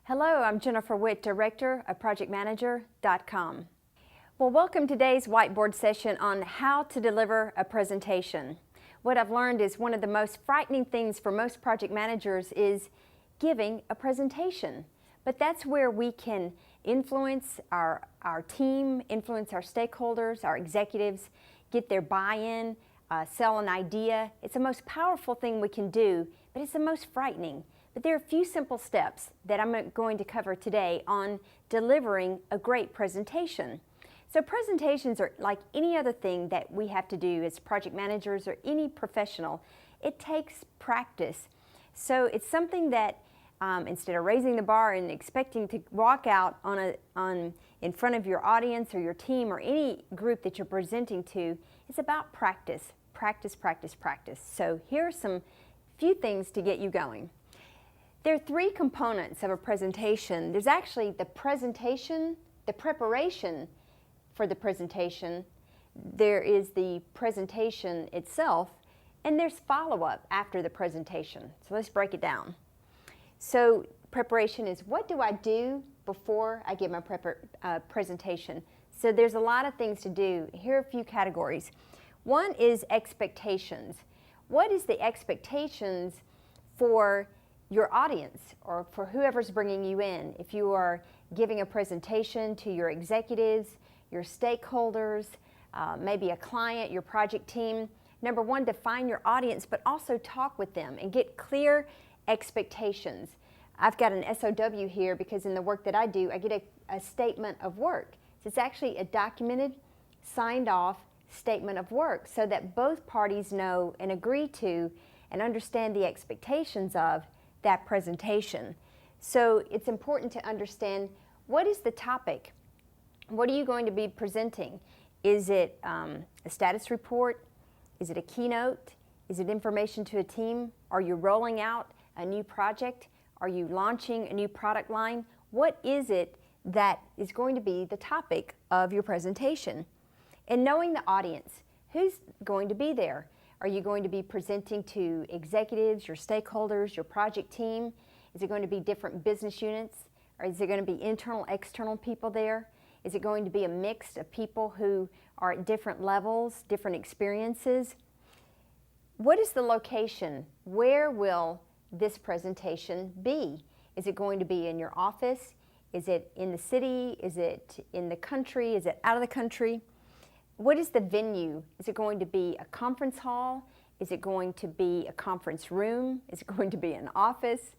Hello, I'm Jennifer Witt, Director of ProjectManager.com. Well, welcome to today's whiteboard session on how to deliver a presentation. What I've learned is one of the most frightening things for most project managers is giving a presentation. But that's where we can influence our team, influence our stakeholders, our executives, get their buy-in, sell an idea. It's the most powerful thing we can do, but it's the most frightening. But there are a few simple steps that I'm going to cover today on delivering a great presentation. So presentations are like any other thing that we have to do as project managers or any professional. It takes practice. So it's something that instead of raising the bar and expecting to walk out in front of your audience or your team or any group that you're presenting to, it's about practice, practice, practice, practice. So here are some few things to get you going. There are three components of a presentation. There's actually the presentation, the preparation for the presentation, there is the presentation itself, and there's follow-up after the presentation. So let's break it down. So preparation is what do I do before I give my presentation? So there's a lot of things to do. Here are a few categories. One is expectations. What is the expectations for your audience or for whoever's bringing you in? If you are giving a presentation to your executives, your stakeholders, maybe a client, your project team, number one, define your audience, but also talk with them and get clear expectations. I've got an SOW here because in the work that I do, I get a statement of work. So it's actually a documented, signed off statement of work so that both parties know and agree to and understand the expectations of that presentation. So it's important to understand what is the topic. What are you going to be presenting? Is it a status report? Is it a keynote? Is it information to a team? Are you rolling out a new project? Are you launching a new product line? What is it that is going to be the topic of your presentation? And knowing the audience, who's going to be there? Are you going to be presenting to executives, your stakeholders, your project team? Is it going to be different business units? Or is it going to be internal, external people there? Is it going to be a mix of people who are at different levels, different experiences? What is the location? Where will this presentation be? Is it going to be in your office? Is it in the city? Is it in the country? Is it out of the country? What is the venue? Is it going to be a conference hall? Is it going to be a conference room? Is it going to be an office?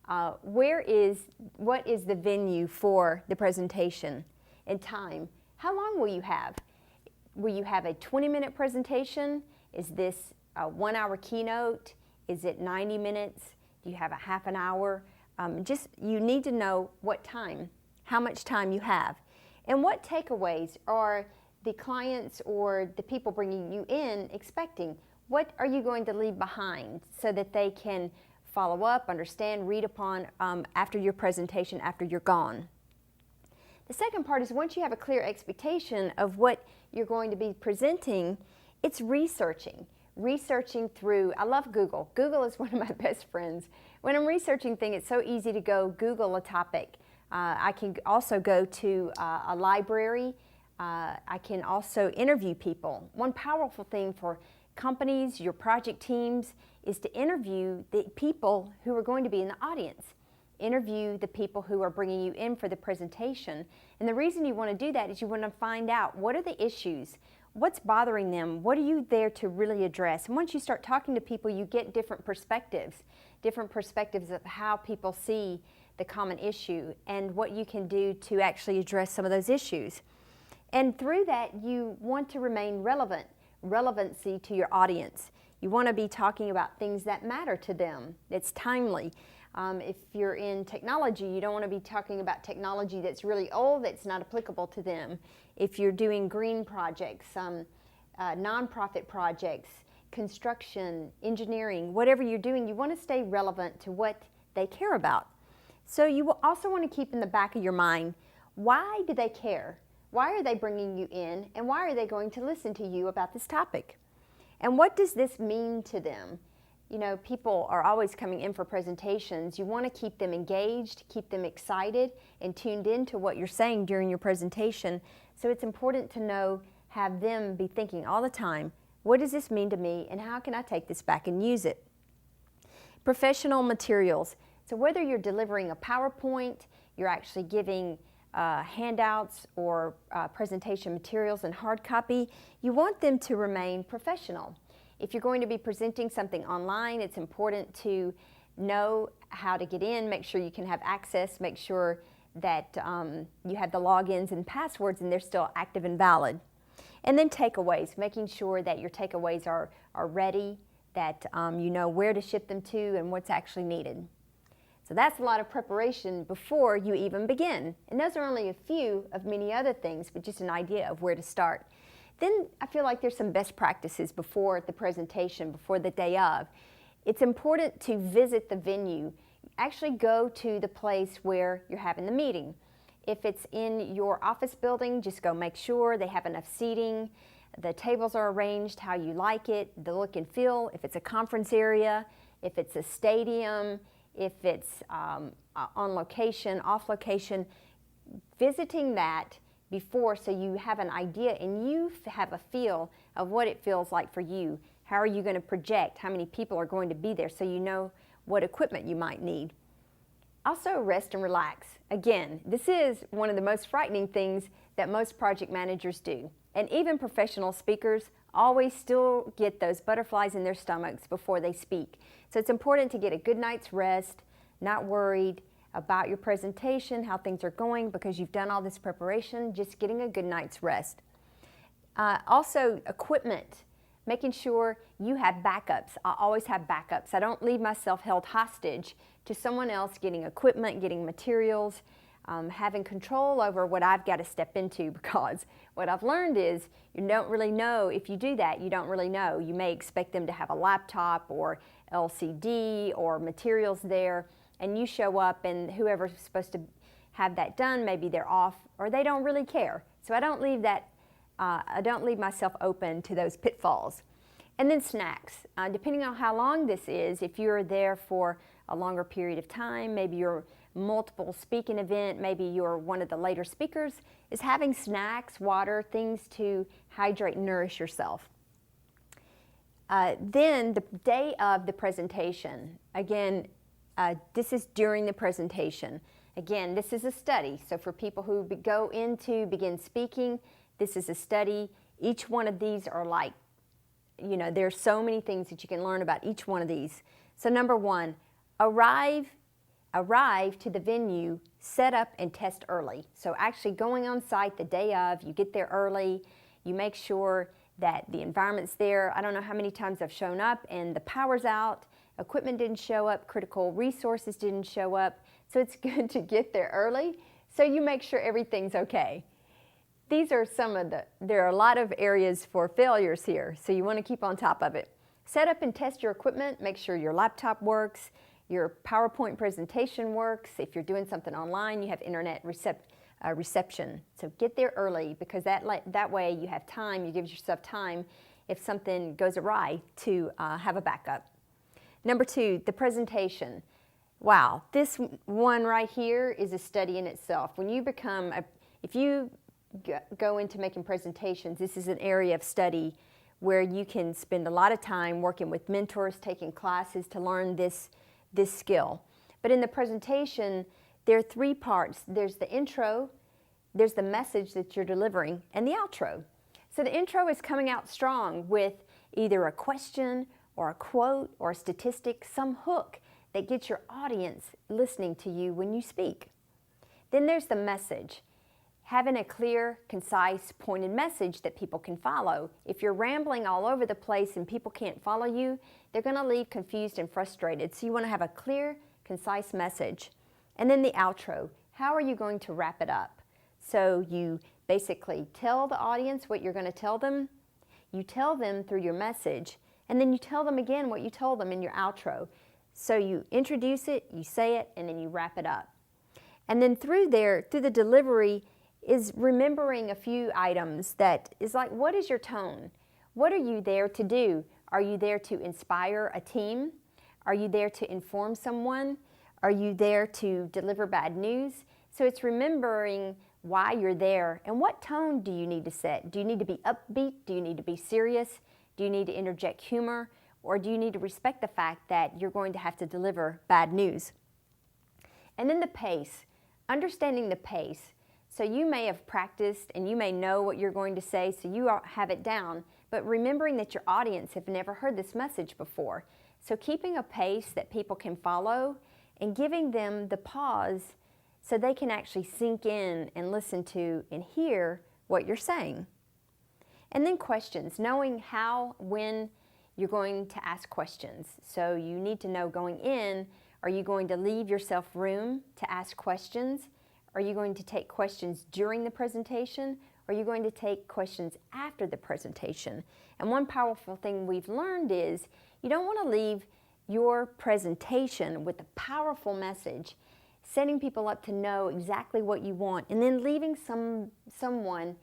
What is the venue for the presentation and time? How long will you have? Will you have a 20-minute presentation? Is this a 1-hour keynote? Is it 90 minutes? Do you have a half an hour? You need to know what time, how much time you have. And what takeaways are the clients or the people bringing you in expecting? What are you going to leave behind so that they can follow up, understand, read upon after your presentation, after you're gone? The second part is once you have a clear expectation of what you're going to be presenting, it's researching. Researching through, I love Google. Google is one of my best friends. When I'm researching things, it's so easy to go Google a topic. I can also go to a library. I can also interview people. One powerful thing for companies, your project teams, is to interview the people who are going to be in the audience. Interview the people who are bringing you in for the presentation. And the reason you want to do that is you want to find out what are the issues, what's bothering them, what are you there to really address. And once you start talking to people, you get different perspectives of how people see the common issue and what you can do to actually address some of those issues. And through that, you want to remain relevant, relevancy to your audience. You want to be talking about things that matter to them, that's timely. If you're in technology, you don't want to be talking about technology that's really old, that's not applicable to them. If you're doing green projects, nonprofit projects, construction, engineering, whatever you're doing, you want to stay relevant to what they care about. So you will also want to keep in the back of your mind, why do they care? Why are they bringing you in, and why are they going to listen to you about this topic? And what does this mean to them? You know, people are always coming in for presentations. You want to keep them engaged, keep them excited and tuned into what you're saying during your presentation. So it's important to know, have them be thinking all the time, what does this mean to me and how can I take this back and use it? Professional materials. So whether you're delivering a PowerPoint, you're actually giving handouts or presentation materials in hard copy, you want them to remain professional. If you're going to be presenting something online, it's important to know how to get in, make sure you can have access, make sure that you have the logins and passwords and they're still active and valid. And then takeaways, making sure that your takeaways are ready, that you know where to ship them to and what's actually needed. So that's a lot of preparation before you even begin. And those are only a few of many other things, but just an idea of where to start. Then I feel like there's some best practices before the presentation, before the day of. It's important to visit the venue. Actually go to the place where you're having the meeting. If it's in your office building, just go make sure they have enough seating, the tables are arranged how you like it, the look and feel. If it's a conference area, if it's a stadium, if it's on location, off location, visiting that before so you have an idea and you have a feel of what it feels like for you. How are you going to project? How many people are going to be there so you know what equipment you might need? Also, rest and relax. Again, this is one of the most frightening things that most project managers do. And even professional speakers always still get those butterflies in their stomachs before they speak. So it's important to get a good night's rest, not worried about your presentation, how things are going, because you've done all this preparation, just getting a good night's rest. Also, equipment, making sure you have backups. I always have backups. I don't leave myself held hostage to someone else getting equipment, getting materials, having control over what I've got to step into, because what I've learned is you don't really know. If you do that, you don't really know. You may expect them to have a laptop or LCD or materials there, and you show up and whoever's supposed to have that done, maybe they're off or they don't really care. So I don't leave that, I don't leave myself open to those pitfalls. And then snacks. Depending on how long this is, if you're there for a longer period of time, maybe you're multiple speaking event, maybe you're one of the later speakers, is having snacks, water, things to hydrate and nourish yourself. Then the day of the presentation, again, this is during the presentation. Again, this is a study. So for people who go in to begin speaking, this is a study. Each one of these are like, you know, there's so many things that you can learn about each one of these. So number one, arrive to the venue, set up and test early. So actually going on site the day of, you get there early, you make sure that the environment's there. I don't know how many times I've shown up and the power's out, equipment didn't show up, critical resources didn't show up. So it's good to get there early so you make sure everything's okay. These are some of there are a lot of areas for failures here, so you want to keep on top of it. Set up and test your equipment, make sure your laptop works, your PowerPoint presentation works. If you're doing something online, you have internet reception. So get there early, because that way you have time, you give yourself time if something goes awry to have a backup. Number two, the presentation. Wow, this one right here is a study in itself. When you become, if you go into making presentations, this is an area of study where you can spend a lot of time working with mentors, taking classes to learn this skill. But in the presentation, there are three parts. There's the intro, there's the message that you're delivering, and the outro. So the intro is coming out strong with either a question or a quote or a statistic, some hook that gets your audience listening to you when you speak. Then there's the message. Having a clear, concise, pointed message that people can follow. If you're rambling all over the place and people can't follow you, they're going to leave confused and frustrated. So you want to have a clear, concise message. And then the outro. How are you going to wrap it up? So you basically tell the audience what you're going to tell them. You tell them through your message, and then you tell them again what you told them in your outro. So you introduce it, you say it, and then you wrap it up. And then through the delivery, is remembering a few items that is like, what is your tone? What are you there to do? Are you there to inspire a team? Are you there to inform someone? Are you there to deliver bad news? So it's remembering why you're there and what tone do you need to set. Do you need to be upbeat? Do you need to be serious? Do you need to interject humor? Or do you need to respect the fact that you're going to have to deliver bad news? And then the pace, understanding the pace. So you may have practiced and you may know what you're going to say, so you have it down, but remembering that your audience have never heard this message before. So keeping a pace that people can follow and giving them the pause so they can actually sink in and listen to and hear what you're saying. And then questions, knowing how, when you're going to ask questions. So you need to know going in, are you going to leave yourself room to ask questions? Are you going to take questions during the presentation? Or are you going to take questions after the presentation? And one powerful thing we've learned is you don't want to leave your presentation with a powerful message, setting people up to know exactly what you want, and then leaving someone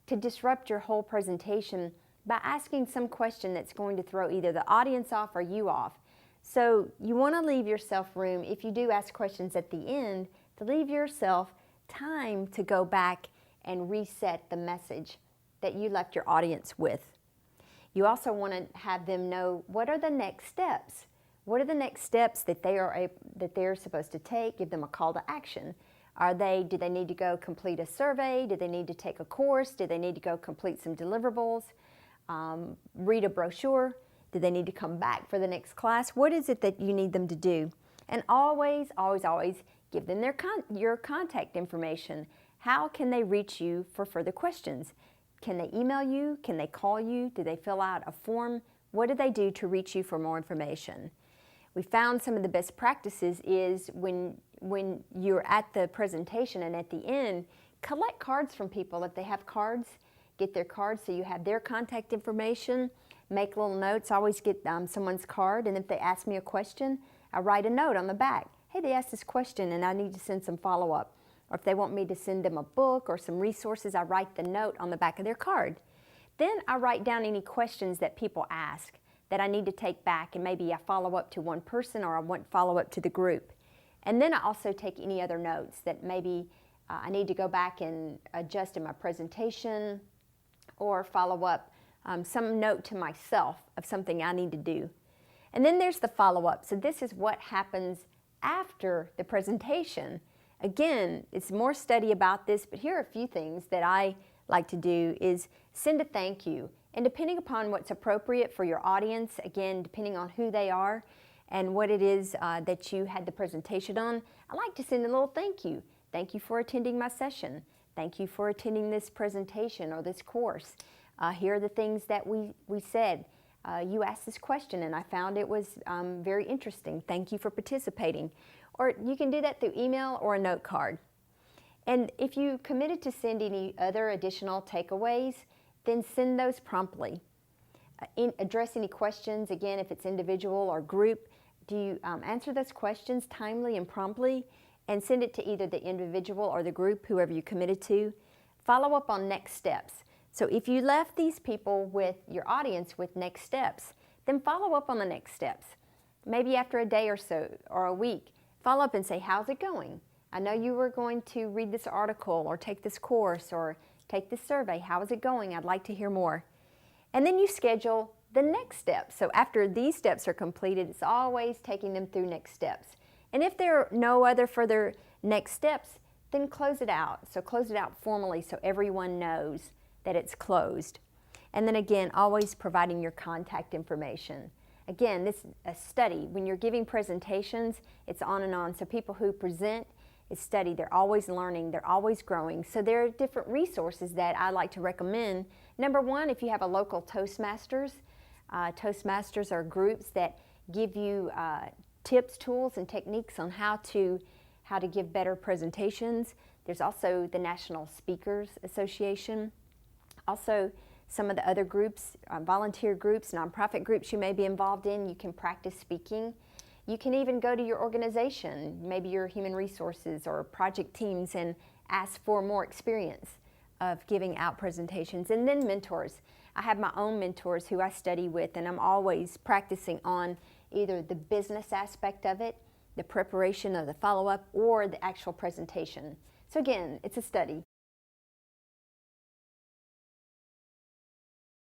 to disrupt your whole presentation by asking some question that's going to throw either the audience off or you off. So you want to leave yourself room, if you do ask questions at the end, to leave yourself time to go back and reset the message that you left your audience with. You also want to have them know what are the next steps. What are the next steps that they're supposed to take? Give them a call to action. Do they need to go complete a survey? Do they need to take a course? Do they need to go complete some deliverables? Read a brochure? Do they need to come back for the next class? What is it that you need them to do? And always, always, always give them your contact information. How can they reach you for further questions? Can they email you? Can they call you? Do they fill out a form? What do they do to reach you for more information? We found some of the best practices is when you're at the presentation and at the end, collect cards from people. If they have cards, get their cards so you have their contact information. Make little notes. I always get someone's card, and if they ask me a question, I write a note on the back. Hey, they asked this question and I need to send some follow-up. Or if they want me to send them a book or some resources, I write the note on the back of their card. Then I write down any questions that people ask that I need to take back, and maybe I follow up to one person or I want follow up to the group. And then I also take any other notes that maybe I need to go back and adjust in my presentation or follow up some note to myself of something I need to do. And then there's the follow-up. So this is what happens after the presentation. Again, it's more study about this, but here are a few things that I like to do is send a thank you. And depending upon what's appropriate for your audience, again, depending on who they are and what it is that you had the presentation on, I like to send a little thank you. Thank you for attending my session. Thank you for attending this presentation or this course. Here are the things that we said. You asked this question and I found it was very interesting. Thank you for participating. Or you can do that through email or a note card. And if you committed to send any other additional takeaways, then send those promptly. Address any questions, again, if it's individual or group, do you answer those questions timely and promptly and send it to either the individual or the group, whoever you committed to. Follow up on next steps. So if you left these people with your audience with next steps, then follow up on the next steps. Maybe after a day or so, or a week, follow up and say, how's it going? I know you were going to read this article or take this course or take this survey. How is it going? I'd like to hear more. And then you schedule the next step. So after these steps are completed, it's always taking them through next steps. And if there are no other further next steps, then close it out. So close it out formally so everyone knows that it's closed. And then again, always providing your contact information. Again, this is a study. When you're giving presentations, it's on and on. So people who present, it's study. They're always learning. They're always growing. So there are different resources that I like to recommend. Number one, if you have a local Toastmasters. Toastmasters are groups that give you tips, tools, and techniques on how to give better presentations. There's also the National Speakers Association. Also, some of the other groups, volunteer groups, nonprofit groups you may be involved in, you can practice speaking. You can even go to your organization, maybe your human resources or project teams, and ask for more experience of giving out presentations. And then mentors. I have my own mentors who I study with, and I'm always practicing on either the business aspect of it, the preparation of the follow-up, or the actual presentation. So again, it's a study.